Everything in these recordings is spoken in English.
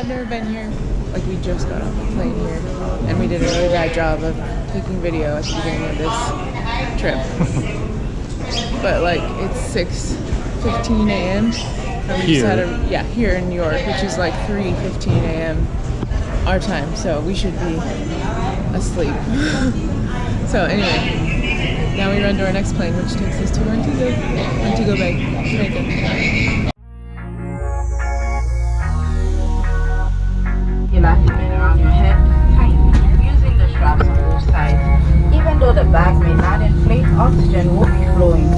I've never been here. Like, we just got off the plane here, and we did a really bad job of taking video at the beginning of this trip. But like, it's 6:15 a.m. And we just had here in New York, which is like 3:15 a.m. our time, so we should be asleep. So anyway, now we run to our next plane, which takes us to Montego Bay, Jamaica. Elastic around your head, tighten using the straps on both sides. Even though the bag may not inflate, oxygen will be flowing.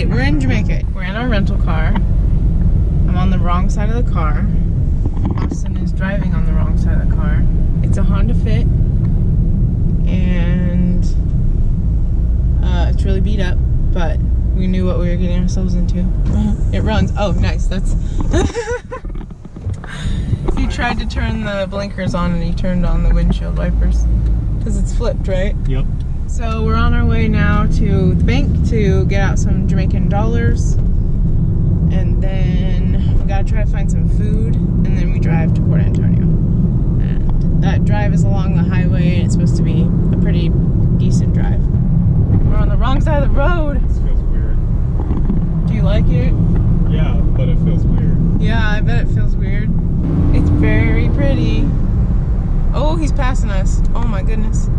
We're in Jamaica. We're in our rental car. I'm on the wrong side of the car. Austin is driving on the wrong side of the car. It's a Honda Fit, and it's really beat up, but we knew what we were getting ourselves into. It runs. Oh, nice. That's. You tried to turn the blinkers on, and you turned on the windshield wipers because it's flipped, right? Yep. So we're on our way now to the bank to get out some Jamaican dollars, and then we gotta try to find some food, and then we drive to Port Antonio. And that drive is along the highway, and it's supposed to be a pretty decent drive. We're on the wrong side of the road. This feels weird. Do you like it? Yeah, but it feels weird. Yeah, I bet it feels weird. It's very pretty. Oh, he's passing us. Oh my goodness.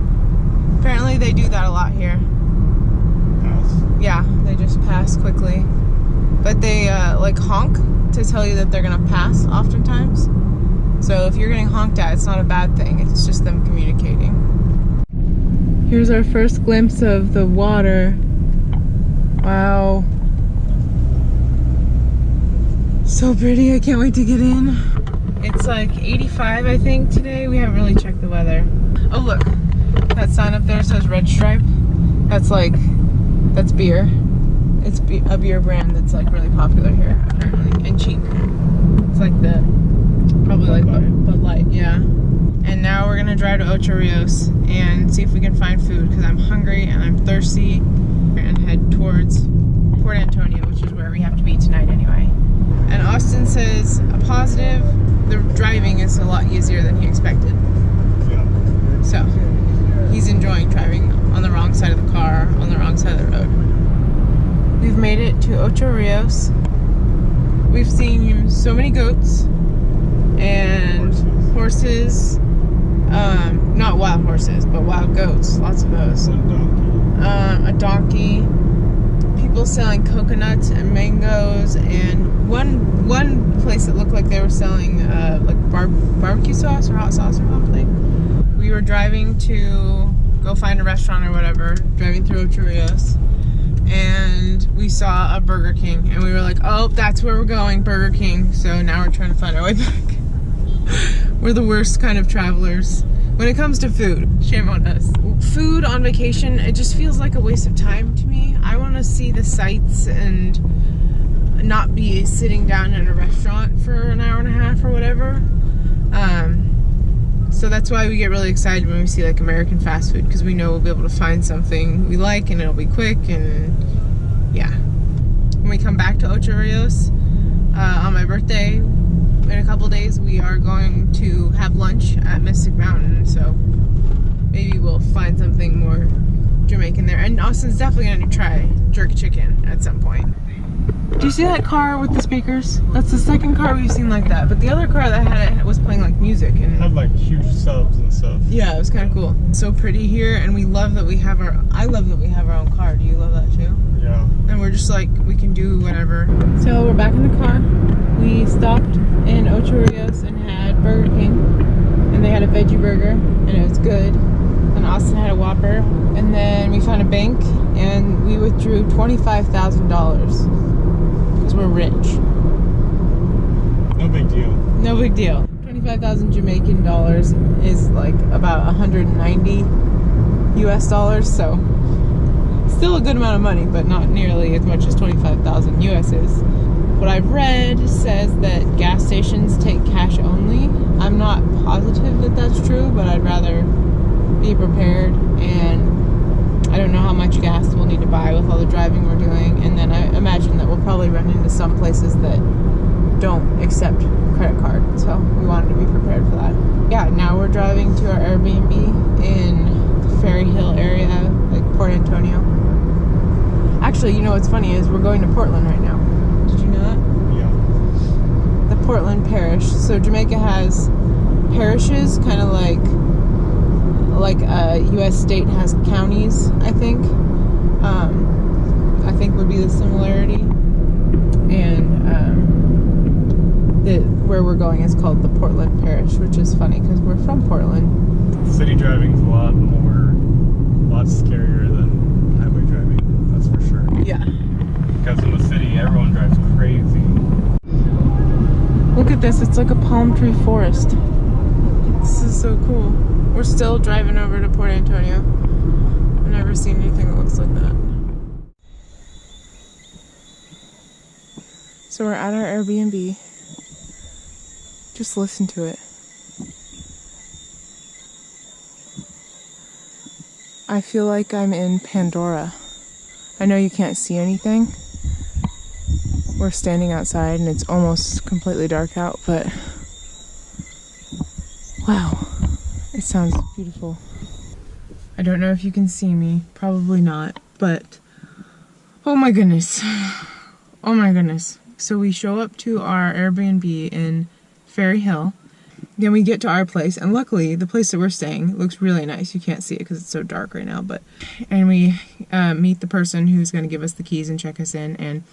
Apparently they do that a lot here. Pass? Yeah, they just pass quickly. But they like honk to tell you that they're gonna pass oftentimes. So if you're getting honked at, it's not a bad thing. It's just them communicating. Here's our first glimpse of the water. Wow. So pretty, I can't wait to get in. It's like 85, I think, today. We haven't really checked the weather. Oh, look. That sign up there says Red Stripe. That's beer. It's a beer brand that's like really popular here, apparently, and cheap. It's like probably like Bud Light, yeah. And now we're gonna drive to Ocho Rios and see if we can find food, because I'm hungry and I'm thirsty, and head towards Port Antonio, which is where we have to be tonight anyway. And Austin says a positive, the driving is a lot easier than he expected. Yeah. So he's enjoying driving on the wrong side of the car, on the wrong side of the road. We've made it to Ocho Rios. We've seen so many goats and horses. Not wild horses, but wild goats. Lots of those. A donkey. People selling coconuts and mangoes, and one place that looked like they were selling like barbecue sauce or hot sauce or something. We were driving to go find a restaurant or whatever, driving through Ocho Rios, and we saw a Burger King, and we were like, oh, that's where we're going, Burger King. So now we're trying to find our way back. We're the worst kind of travelers when it comes to food. Shame on us. Food on vacation, it just feels like a waste of time to me. I want to see the sights and not be sitting down in a restaurant for an hour and a half or whatever. So that's why we get really excited when we see like American fast food, because we know we'll be able to find something we like and it'll be quick, and yeah. When we come back to Ocho Rios on my birthday in a couple days, we are going to have lunch at Mystic Mountain, so maybe we'll find something more Jamaican there. And Austin's definitely going to try jerk chicken at some point. Do you see that car with the speakers? That's the second car we've seen like that. But the other car that had it was playing like music, and it had like huge subs and stuff. Yeah, it was kind of cool. So pretty here, and we love that we have I love that we have our own car. Do you love that too? Yeah. And we're just like, we can do whatever. So we're back in the car. We stopped in Ocho Rios and had Burger King, and they had a veggie burger, and it was good. And Austin had a Whopper, and then we found a bank, and we withdrew $25,000. because we're rich. No big deal. No big deal. 25,000 Jamaican dollars is like about 190 US dollars, so still a good amount of money, but not nearly as much as 25,000 US is. What I've read says that gas stations take cash only. I'm not positive that that's true, but I'd rather be prepared, and I don't know how much gas we'll need to buy with all the driving we're doing, and then I imagine that we'll probably run into some places that don't accept credit card, so we wanted to be prepared for that. Yeah, now we're driving to our Airbnb in the Ferry Hill area, like Port Antonio. Actually, you know what's funny is we're going to Portland right now. Did you know that? Yeah. The Portland Parish. So Jamaica has parishes, kind of like a U.S. state has counties, I think. I think would be the similarity. And where we're going is called the Portland Parish, which is funny because we're from Portland. City driving's a lot scarier than highway driving, that's for sure. Yeah. Because in the city, everyone drives crazy. Look at this, it's like a palm tree forest. This is so cool. We're still driving over to Port Antonio. I've never seen anything that looks like that. So we're at our Airbnb. Just listen to it. I feel like I'm in Pandora. I know you can't see anything. We're standing outside and it's almost completely dark out, but wow, it sounds beautiful. I don't know if you can see me, probably not, but oh my goodness. Oh my goodness. So we show up to our Airbnb in Ferry Hill. Then we get to our place, and luckily the place that we're staying looks really nice. You can't see it because it's so dark right now, and we meet the person who's going to give us the keys and check us in, and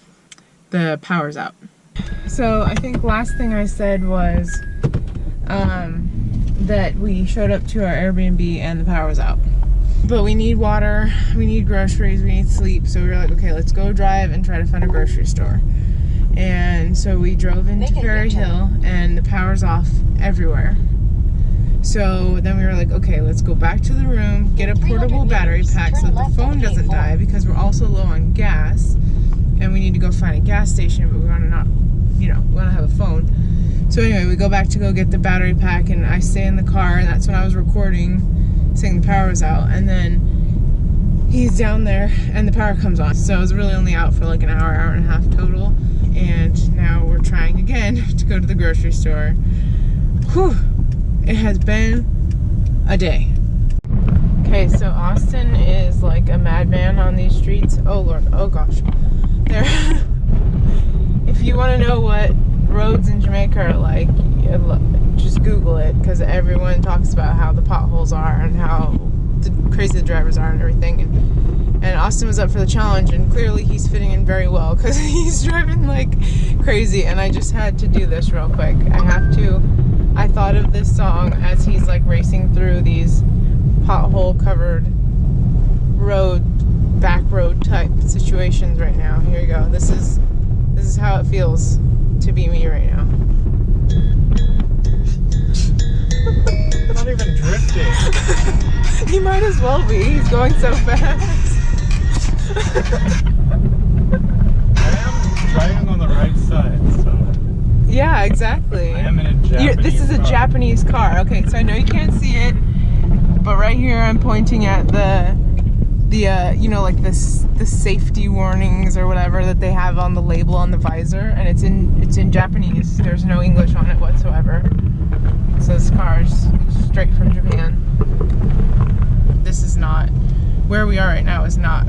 the power's out. So I think last thing I said was that we showed up to our Airbnb and the power was out. But we need water, we need groceries, we need sleep, so we were like, okay, let's go drive and try to find a grocery store. And so we drove into Ferry Hill and the power's off everywhere. So then we were like, okay, let's go back to the room, get a portable battery pack so that the phone doesn't die, because we're also low on gas and we need to go find a gas station, but we want to not, we want to have a phone. So anyway, we go back to go get the battery pack, and I stay in the car, and that's when I was recording, saying the power was out, and then he's down there and the power comes on. So it was really only out for like an hour and a half total. And now we're trying again to go to the grocery store. Whew, it has been a day. Okay, so Austin is like a madman on these streets. Oh Lord, oh gosh. There. If you want to know what roads in Jamaica are like, just Google it, because everyone talks about how the potholes are and how crazy the drivers are and everything. And Austin was up for the challenge, and clearly he's fitting in very well because he's driving like crazy. And I just had to do this real quick. I thought of this song as he's like racing through these pothole covered back road type situations right now. Here you go. This is how it feels to be me right now. Not even drifting. He might as well be. He's going so fast. I am driving on the right side, so. Yeah, exactly. I am in a Japanese This is a car. Japanese car. Okay, so I know you can't see it, but right here I'm pointing at the like the safety warnings or whatever that they have on the label on the visor, and it's in Japanese. There's no English on it whatsoever. So this car is straight from Japan. This is not where we are right now. Is not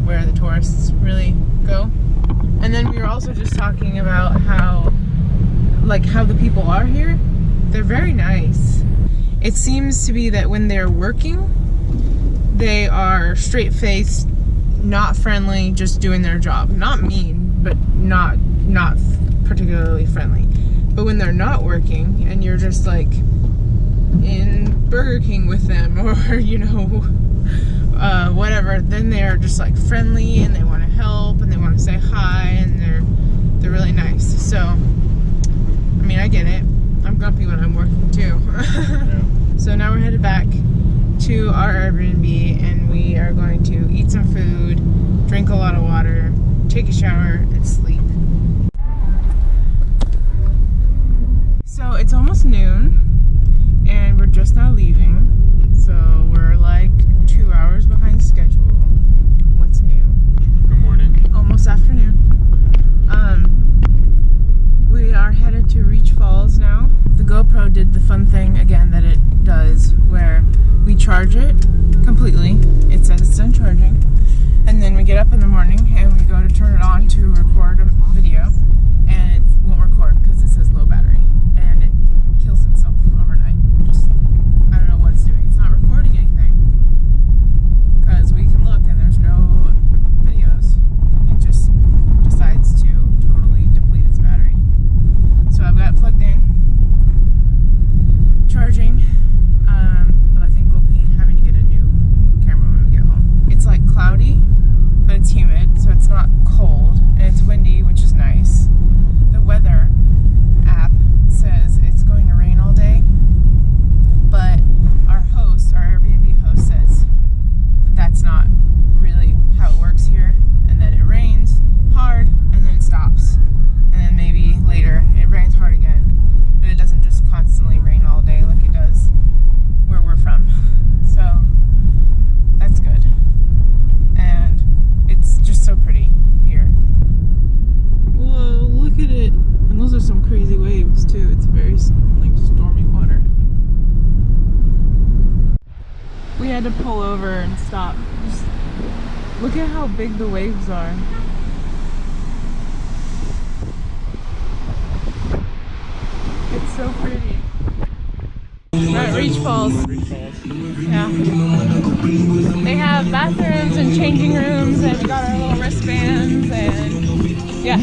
where the tourists really go. And then we were also just talking about how the people are here. They're very nice. It seems to be that when they're working, they are straight-faced, not friendly, just doing their job. Not mean, but not particularly friendly. But when they're not working and you're just like in Burger King with them or whatever, then they're just like friendly and they want to help and they want to say hi, and they're really nice. So, I mean, I get it. I'm grumpy when I'm working too. Yeah. So now we're headed back to our Airbnb, and we are going to eat some food, drink a lot of water, take a shower, and sleep. So it's almost noon, and we're just now leaving. So we're like 2 hours behind schedule. What's new? Good morning. Almost afternoon. We are headed to Reach Falls now. The GoPro did the fun thing again that it does, where we charge it completely. It says it's done charging, and then we get up in the morning and we go to turn it on to record a video, and it won't record because it says low battery, and it kills itself overnight. Just, I don't know what it's doing. It's not recording anything because we can look and there's no videos. It just decides to totally deplete its battery. So I've got it plugged in, charging, but I think we'll be having to get a new camera when we get home. It's like cloudy, but it's humid, so it's not cold, and it's windy, which is nice. The weather app says it's going to rain all day, but our Airbnb host says that that's not really how it works here, and that it rains hard and then it stops, and then maybe later it rains hard again, but it doesn't just constantly rain all day like it does where we're from. So that's good, and it's just so pretty here. Whoa, look at it. And those are some crazy waves too. It's very like stormy water. We had to pull over and stop. Just look at how big the waves are. It's so pretty. We're at Reach Falls. Yeah. They have bathrooms and changing rooms, and we got our little wristbands, and yeah.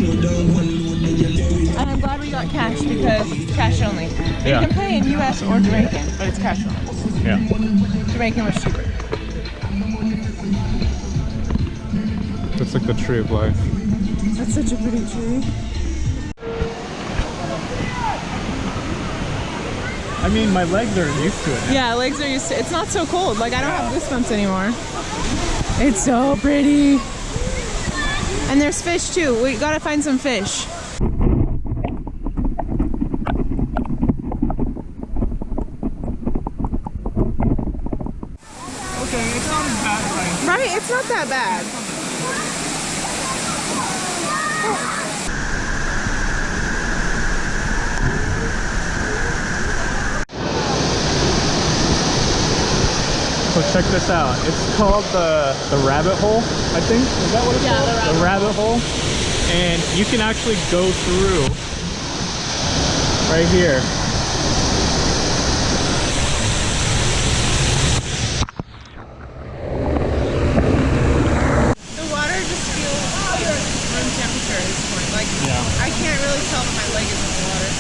And I'm glad we got cash because it's cash only. Yeah. You can pay in US or Jamaican, but it's cash only. Yeah. Jamaican was cheaper. Looks like the tree of life. That's such a pretty tree. I mean, my legs are used to it. Yeah, legs are used to it. It's not so cold. Like, I don't have goosebumps anymore. It's so pretty. And there's fish too. We gotta find some fish. Okay, it's not as bad as I... Right? It's not that bad. So check this out. It's called the rabbit hole, I think. Is that what it's called? The rabbit hole. And you can actually go through right here. The water just feels like room temperature at this point. Like, Yeah. I can't really tell that my leg is in the water.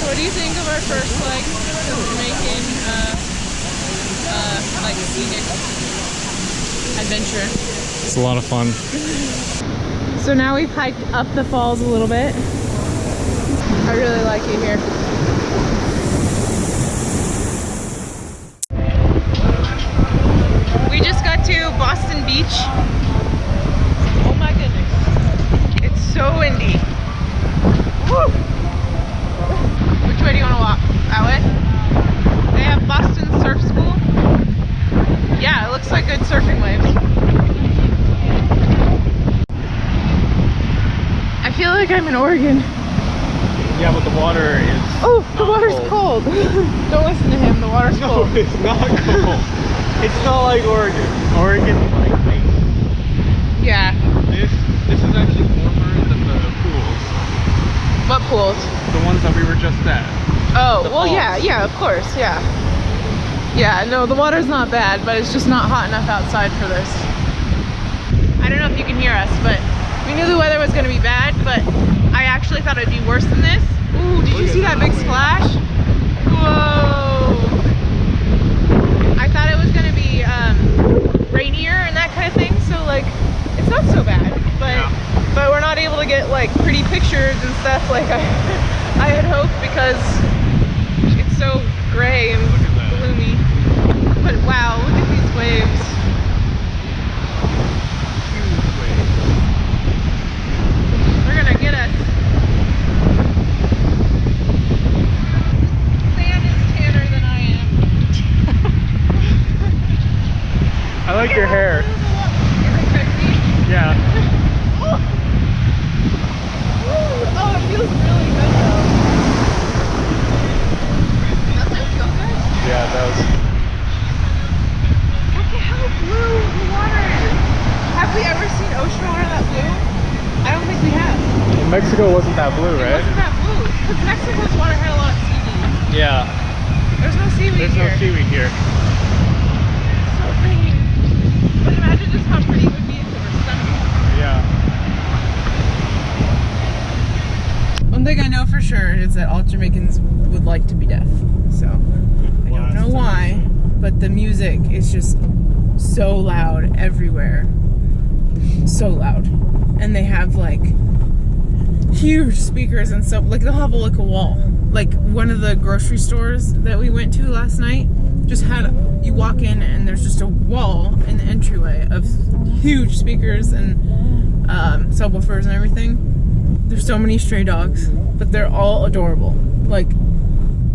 So what do you think of our first like Jamaican like scenic adventure? It's a lot of fun. So now we've hiked up the falls a little bit. I really like it here. We just got to Boston Beach. Oh my goodness. It's so windy. Woo! Which way do you want to walk? That way? They have Boston Surf School. Yeah, it looks like good surfing waves. I feel like I'm in Oregon. Yeah, but the water is... Oh, the water's cold. Don't listen to him, the water's No, cold. it's not cold. It's not like Oregon. Oregon is like ice. Yeah. This is actually warmer than the pools. What pools? The ones that we were just at. Oh, The well, falls. yeah, of course, yeah. Yeah, no, the water's not bad, but it's just not hot enough outside for this. I don't know if you can hear us, but we knew the weather was going to be bad, but I actually thought it'd be worse than this. Ooh, did you see that big splash? Whoa! I thought it was going to be rainier and that kind of thing, so like, it's not so bad. like pretty pictures and stuff like I had hoped, because it's so gray and gloomy. But wow, look at these waves. Huge waves. They're gonna get us. Sand is tanner than I am. I like your hair. Is it crispy? Yeah. Oh, it feels really good though. Doesn't it feel good? Yeah, it does. Look at how blue the water is. Have we ever seen ocean water that blue? I don't think we have. In Mexico wasn't that blue, It right? wasn't that blue. Because Mexico's water had a lot of seaweed. Yeah. There's no seaweed There's here. no seaweed here. So pretty. But imagine just how pretty it would be if it were sunny. Yeah. One thing I know for sure is that all Jamaicans would like to be deaf. So I don't know why, but the music is just so loud everywhere. So loud. And they have like huge speakers and stuff. Like they'll have like a wall. Like one of the grocery stores that we went to last night just had, you walk in and there's just a wall in the entryway of huge speakers and subwoofers and everything. There's so many stray dogs, but they're all adorable. Like,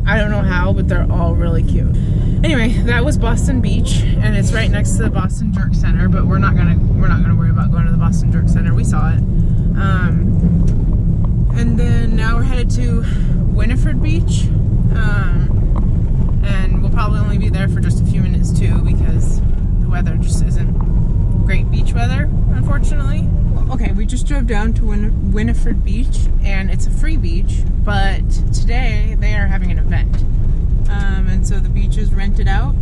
I don't know how, but they're all really cute. Anyway, that was Boston Beach, and it's right next to the Boston Jerk Center, but we're not gonna worry about going to the Boston Jerk Center. We saw it. And then now we're headed to Winifred Beach, and we'll probably only be there for just a few minutes too, because the weather just isn't great beach weather, unfortunately. Okay, we just drove down to Winifred Beach, and it's a free beach, but today they are having an event. And so the beach is rented out,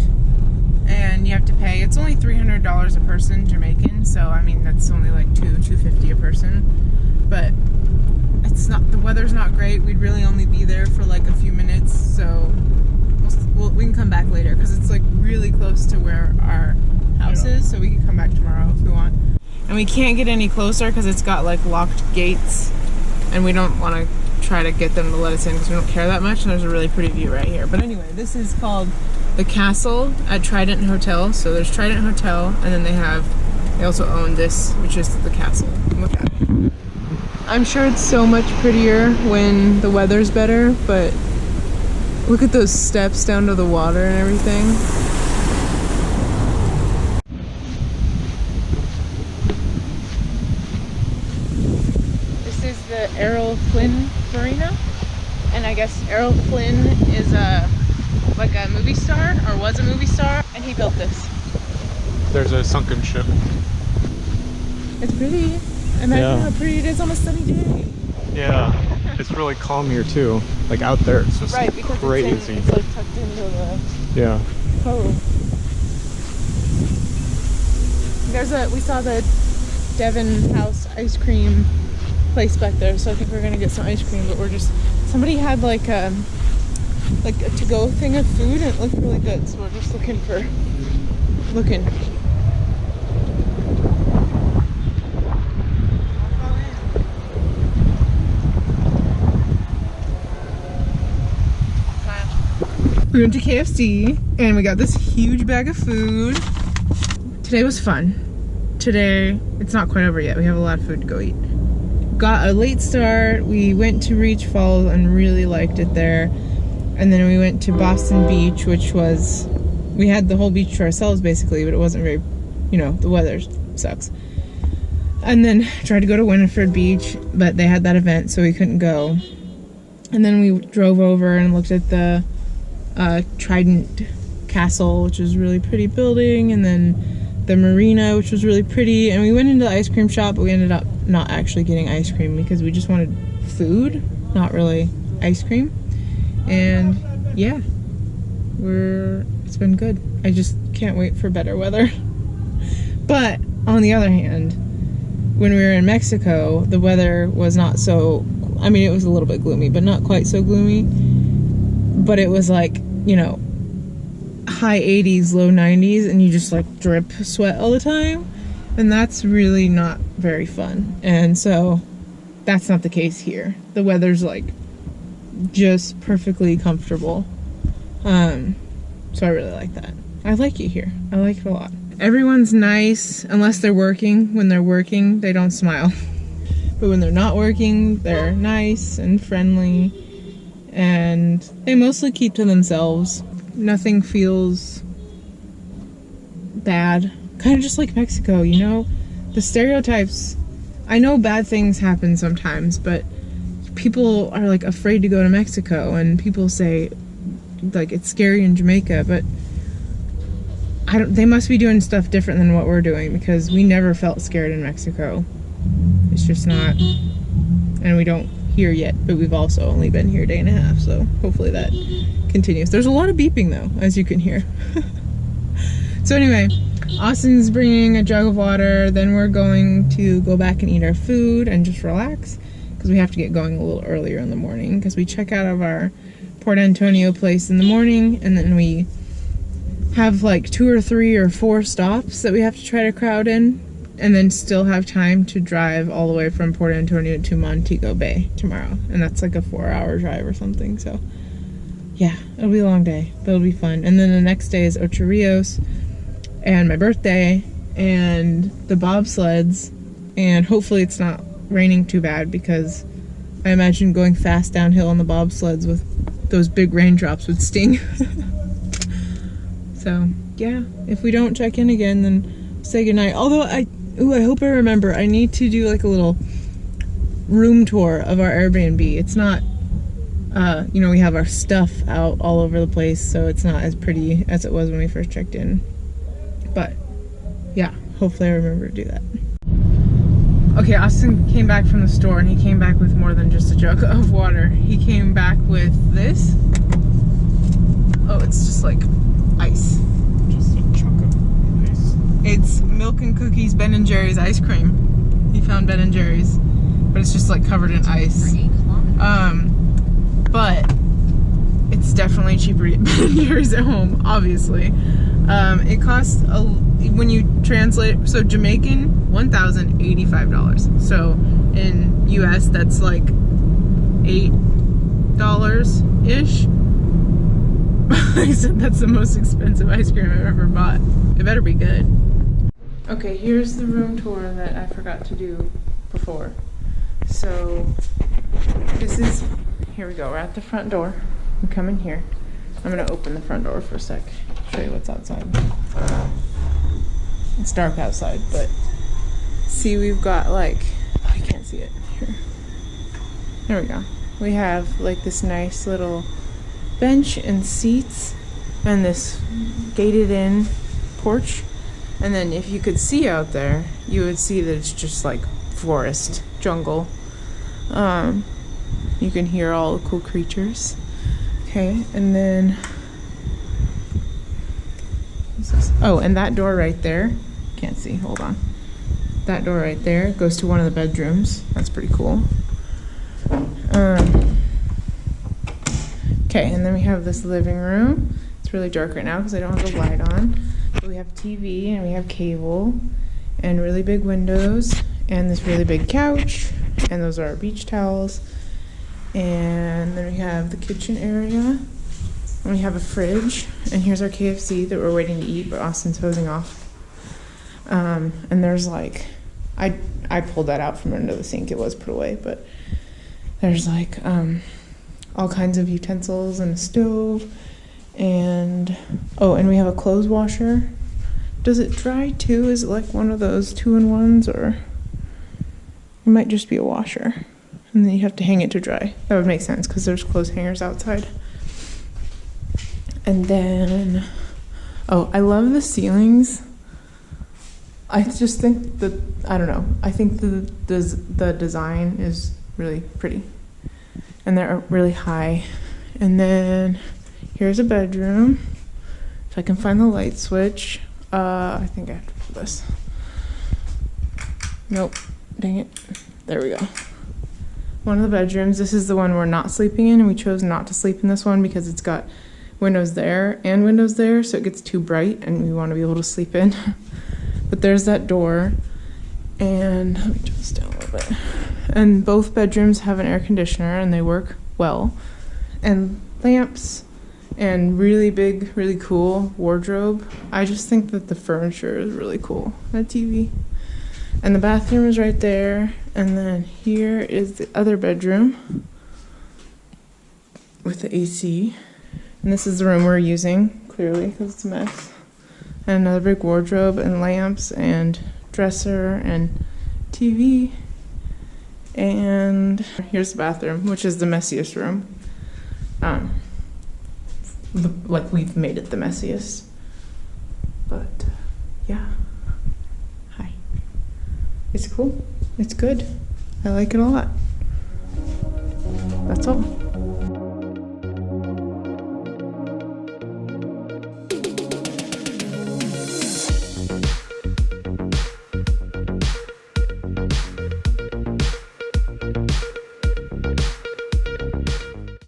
and you have to pay. It's only $300 a person, Jamaican, so I mean that's only like $250 a person. But it's not, the weather's not great. We'd really only be there for like a few minutes, so we can come back later because it's like really close to where our house is, so we can come back tomorrow if we want. And we can't get any closer because it's got like locked gates, and we don't want to try to get them to let us in because we don't care that much, and there's a really pretty view right here. But anyway, this is called the Castle at Trident Hotel. So there's Trident Hotel, and then they also own this, which is the Castle. Look at it. I'm sure it's so much prettier when the weather's better, but look at those steps down to the water and everything. The Errol Flynn Marina, and I guess Errol Flynn is like a movie star, or was a movie star, and he built this. There's a sunken ship. It's pretty. Imagine how pretty it is on a sunny day. Yeah, it's really calm here too. Like out there, it's just because crazy. It's like tucked into the cove. We saw the Devon House ice cream place back there, so I think we're gonna get some ice cream, but somebody had like a to-go thing of food, and it looked really good, so we're just looking. We went to KFC and we got this huge bag of food. Today was fun. Today, it's not quite over yet. We have a lot of food to go eat. Got a late start. We went to Reach Falls and really liked it there. And then we went to Boston Beach, which was, we had the whole beach to ourselves basically, but it wasn't very, the weather sucks. And then tried to go to Winifred Beach, but they had that event, so we couldn't go. And then we drove over and looked at the Trident Castle, which was a really pretty building, and then the marina, which was really pretty. And we went into the ice cream shop, but we ended up not actually getting ice cream because we just wanted food, not really ice cream. And yeah, it's been good. I just can't wait for better weather. But on the other hand, when we were in Mexico, the weather was not so, I mean, it was a little bit gloomy, but not quite so gloomy. But it was like, high 80s, low 90s, and you just like drip sweat all the time. And that's really not very fun. And so that's not the case here. The weather's like just perfectly comfortable. So I really like that. I like it here. I like it a lot. Everyone's nice unless they're working. When they're working, they don't smile. But when they're not working, they're nice and friendly, and they mostly keep to themselves. Nothing feels bad. Kind of just like Mexico, you know? The stereotypes, I know bad things happen sometimes, but people are like afraid to go to Mexico, and people say like it's scary in Jamaica, but they must be doing stuff different than what we're doing, because we never felt scared in Mexico. It's just not, and we don't here yet, but we've also only been here a day and a half, so hopefully that continues. There's a lot of beeping though, as you can hear. So anyway, Austin's bringing a jug of water, then we're going to go back and eat our food and just relax, because we have to get going a little earlier in the morning, because we check out of our Port Antonio place in the morning, and then we have like 2 or 3 or 4 stops that we have to try to crowd in, and then still have time to drive all the way from Port Antonio to Montego Bay tomorrow, and that's like a 4-hour drive or something. So yeah, it'll be a long day, but it'll be fun. And then the next day is Ocho Rios and my birthday and the bobsleds, and hopefully it's not raining too bad, because I imagine going fast downhill on the bobsleds with those big raindrops would sting. So yeah, if we don't check in again, then say goodnight. Although I hope I remember, I need to do like a little room tour of our Airbnb. It's not, you know, we have our stuff out all over the place, so it's not as pretty as it was when we first checked in. But yeah, hopefully I remember to do that. Okay, Austin came back from the store, and he came back with more than just a jug of water. He came back with this. Oh, it's just like ice. Just a chunk of ice. It's milk and cookies Ben & Jerry's ice cream. He found Ben & Jerry's, but it's just like covered in ice. But it's definitely cheaper to get Ben & Jerry's at home, obviously. It costs, when you translate, so Jamaican, $1,085. So in US, that's like $8-ish. I said that's the most expensive ice cream I've ever bought. It better be good. Okay, here's the room tour that I forgot to do before. So this is, here we go, we're at the front door. We come in here. I'm gonna open the front door for a sec, show you what's outside. It's dark outside, but see, we've got like, oh, you can't see it here. There we go. We have like this nice little bench and seats and this gated in porch, and then if you could see out there, you would see that it's just like forest, jungle. You can hear all the cool creatures. Okay, and then oh, and that door right there, can't see, hold on. That door right there goes to one of the bedrooms. That's pretty cool. Okay, and then we have this living room. It's really dark right now because I don't have the light on. But we have TV and we have cable and really big windows and this really big couch, and those are our beach towels. And then we have the kitchen area, and we have a fridge, and here's our KFC that we're waiting to eat, but Austin's hosing off. And there's like, I pulled that out from under the sink. It was put away, but there's like all kinds of utensils and a stove, and oh, and we have a clothes washer. Does it dry too? Is it like one of those 2-in-1s, or it might just be a washer? And then you have to hang it to dry. That would make sense because there's clothes hangers outside. And then, oh, I love the ceilings. I just think that, I don't know, I think the design is really pretty. And they're really high. And then here's a bedroom. If I can find the light switch. I think I have to put this. Nope, dang it. There we go. One of the bedrooms. This is the one we're not sleeping in, and we chose not to sleep in this one because it's got windows there and windows there, so it gets too bright and we want to be able to sleep in. But there's that door, and let me turn this down a little bit. and both bedrooms have an air conditioner and they work well, and lamps, and really big, really cool wardrobe. I just think that the furniture is really cool. And a TV. And the bathroom is right there. And then here is the other bedroom with the AC. And this is the room we're using, clearly, because it's a mess. And another big wardrobe and lamps and dresser and TV. And here's the bathroom, which is the messiest room. Like, we've made it the messiest. But yeah. Hi. It's cool. It's good. I like it a lot. That's all.